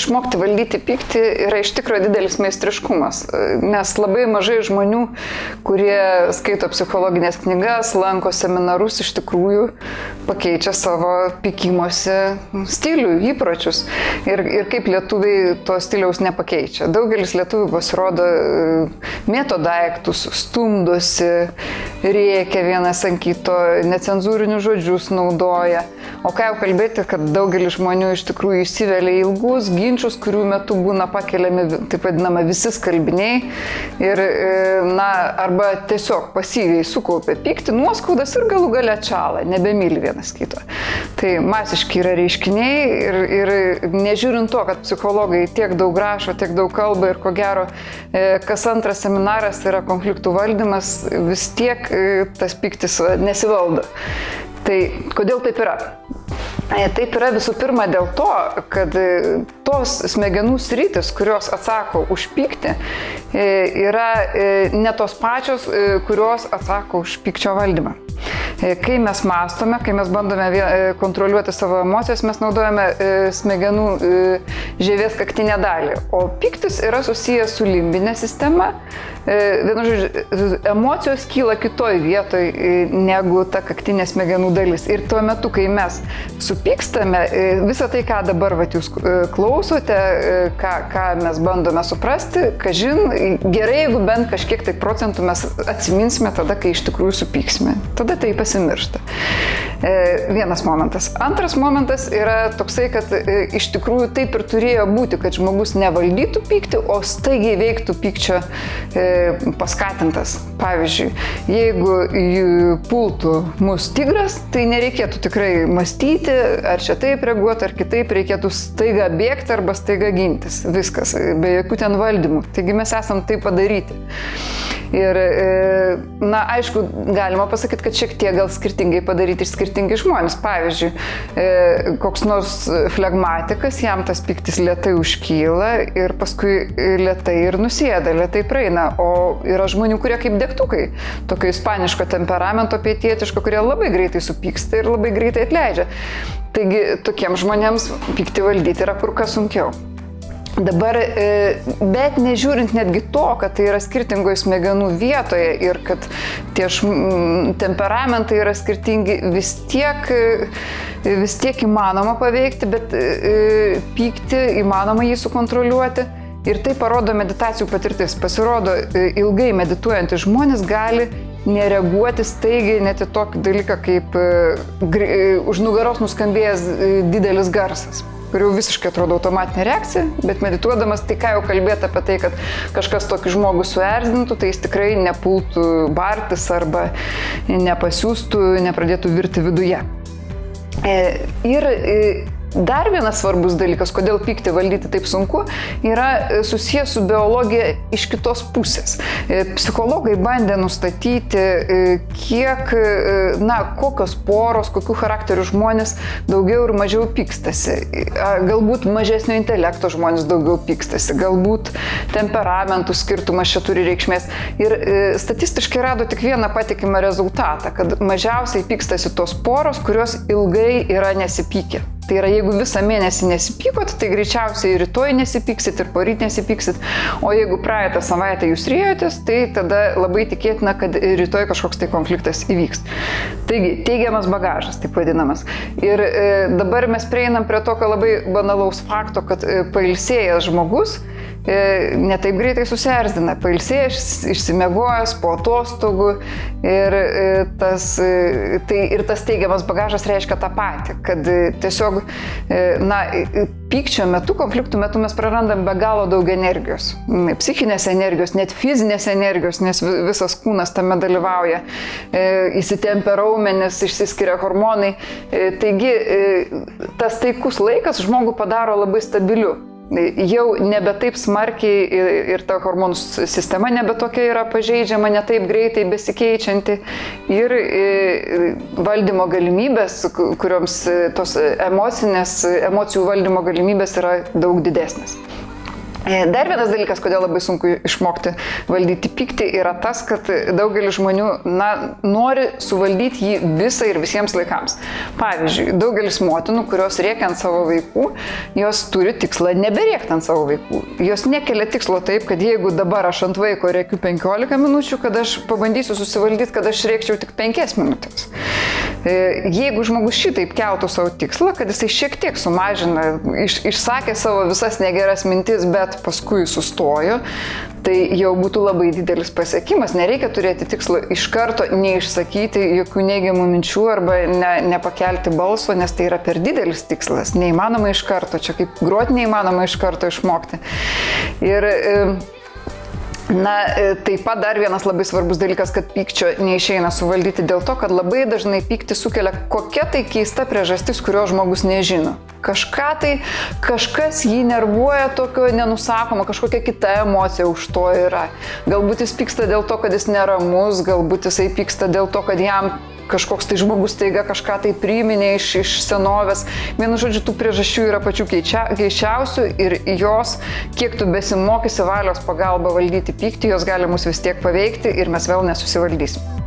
išmokti valdyti pyktį yra iš tikrųjų didelis meistriškumas, nes labai mažai žmonių, kurie skaito psichologinės knygas, lanko seminarus, iš tikrųjų pakeičia savo pykimosi stilių, įpročius. Ir kaip lietuviai to stiliaus nepakeičia. Daugelis lietuvių pasirodo mėto daiktus, stumdosi, rėkia vienas ant kito, necenzūrinius žodžius naudoja. O ką jau kalbėti, kad daugelis žmonių iš tikrųjų įsivelia į ilgus ginčius, kurių metu būna pakeliami, taip vadinama, visi skalbiniai ir, arba tiesiog pasyviai sukaupia pyktį, nuoskaudas ir galų gale atšąla, nebemyli vienas kito. Tai masiški yra reiškiniai ir nežiūrint to, kad psichologai tiek daug rašo, tiek daug kalba ir ko gero, kas antras seminaras yra konfliktų valdymas, vis tiek tas pyktis nesivaldo. Tai kodėl taip yra? Taip yra visų pirma dėl to, kad tos smegenų sritis, kurios atsako už pyktį, yra ne tos pačios, kurios atsako už pykčio valdymą. Kai mes mąstome, kai mes bandome kontroliuoti savo emocijas, mes naudojame smegenų žievės kaktinę dalį. O pyktis yra susijęs su limbinė sistema. Vienu žodžiu, emocijos kyla kitoj vietoj negu ta kaktinė smegenų dalis. Ir tuo metu, kai mes supykstame, visą tai, ką dabar jūs klausote, ką mes bandome suprasti, kažin, gerai, jeigu bent kažkiek tai procentų mes atsiminsime tada, kai iš tikrųjų supyksime. Tada tai pasimiršta. Vienas momentas. Antras momentas yra toksai, kad iš tikrųjų taip ir turėjo būti, kad žmogus nevaldytų pyktį, o staigiai veiktų pykčio paskatintas. Pavyzdžiui, jeigu pultų mus tigras, tai nereikėtų tikrai mąstyti, ar čia taip reaguoti, ar kitaip, reikėtų staiga bėgti arba staiga gintis. Viskas, be jokių ten valdymų. Taigi mes esam tai padaryti. Ir, aišku, galima pasakyti, kad šiek tiek gal skirtingai padaryti ir skirtingi žmonės. Pavyzdžiui, koks nors flegmatikas, jam tas pyktis lėtai užkyla ir paskui lėtai ir nusėda, lėtai praeina. O yra žmonių, kurie kaip degtukai, tokio ispaniško temperamento, pietietiško, kurie labai greitai supyksta ir labai greitai atleidžia. Taigi, tokiems žmonėms pyktį valdyti yra kur kas sunkiau. Dabar, bet nežiūrint netgi to, kad tai yra skirtingoje smegenų vietoje ir kad tie temperamentai yra skirtingi, vis tiek įmanoma paveikti, bet pyktį įmanoma jį sukontroliuoti. Ir tai parodo meditacijų patirtis. Pasirodo, ilgai medituojantys žmonės gali nereaguoti staigiai net į tokį dalyką, kaip už nugaros nuskambėjęs didelis garsas, kur jau visiškai atrodo automatinė reakcija, bet medituodamas, tai ką jau kalbėti apie tai, kad kažkas tokį žmogų suerzintų, tai jis tikrai nepultų bartis arba nepasiūstų, nepradėtų virti viduje. Ir dar vienas svarbus dalykas, kodėl pyktį valdyti taip sunku, yra susijęs su biologija iš kitos pusės. Psichologai bandė nustatyti, kokios poros, kokių charakterių žmonės daugiau ir mažiau pykstasi. Galbūt mažesnio intelekto žmonės daugiau pykstasi, galbūt temperamentų skirtumas čia turi reikšmės. Ir statistiškai rado tik vieną patikimą rezultatą, kad mažiausiai pykstasi tos poros, kurios ilgai yra nesipykę. Tai yra, jeigu visą mėnesį nesipykot, tai greičiausiai rytoj nesipyksit ir poryt nesipyksit, o jeigu praeitą savaitę jūs rėjotės, tai tada labai tikėtina, kad rytoj kažkoks tai konfliktas įvyks. Taigi, teigiamas bagažas, taip vadinamas. Ir dabar mes prieinam prie tokio labai banalaus fakto, kad pailsėjęs žmogus netaip greitai susierzina, pailsėjęs, išsimiegojęs po atostogų ir tas teigiamas bagažas reiškia tą patį, kad tiesiog pykčio metu, konfliktų metu mes prarandam be galo daug energijos, psichinės energijos, net fizinės energijos, nes visas kūnas tame dalyvauja, įsitempia raumenis, išsiskiria hormonai, taigi tas taikus laikas žmogų padaro labai stabiliu. Jau nebe taip smarkiai ir ta hormonų sistema nebe tokia yra pažeidžiama, ne taip greitai besikeičianti ir valdymo galimybės, kurioms tos emocijų valdymo galimybės yra daug didesnės. Dar vienas dalykas, kodėl labai sunku išmokti valdyti pyktį, yra tas, kad daugelis žmonių nori suvaldyti jį visą ir visiems laikams. Pavyzdžiui, daugelis motinų, kurios rėkia ant savo vaikų, jos turi tikslą neberėkti ant savo vaikų. Jos nekelia tikslo taip, kad jeigu dabar aš ant vaiko rėkiu 15 minučių, kad aš pabandysiu susivaldyti, kad aš rėkčiau tik 5 minutės. Jeigu žmogus šitaip keltų savo tikslą, kad jisai šiek tiek sumažina, išsakė savo visas negeras mintis, bet paskui sustojo, tai jau būtų labai didelis pasiekimas. Nereikia turėti tikslo iš karto neišsakyti jokių neigiamų minčių arba nepakelti balso, nes tai yra per didelis tikslas. Neįmanoma iš karto, čia kaip groti neįmanoma iš karto išmokti. Ir taip pat dar vienas labai svarbus dalykas, kad pykčio neišeina suvaldyti dėl to, kad labai dažnai pyktį sukelia kokia tai keista priežastis, kurio žmogus nežino. Kažkas jį nervuoja tokio nenusakoma, kažkokia kita emocija už to yra. Galbūt jis pyksta dėl to, kad jis neramus, galbūt jisai pyksta dėl to, kad jam kažkoks tai žmogus taiga kažką tai priminė iš senovės. Vienu žodžiu, tų priežasčių yra pačių keičiausių ir jos, kiek tu besimokysi valios pagalba valdyti pyktį, jos gali mus vis tiek paveikti ir mes vėl nesusivaldysim.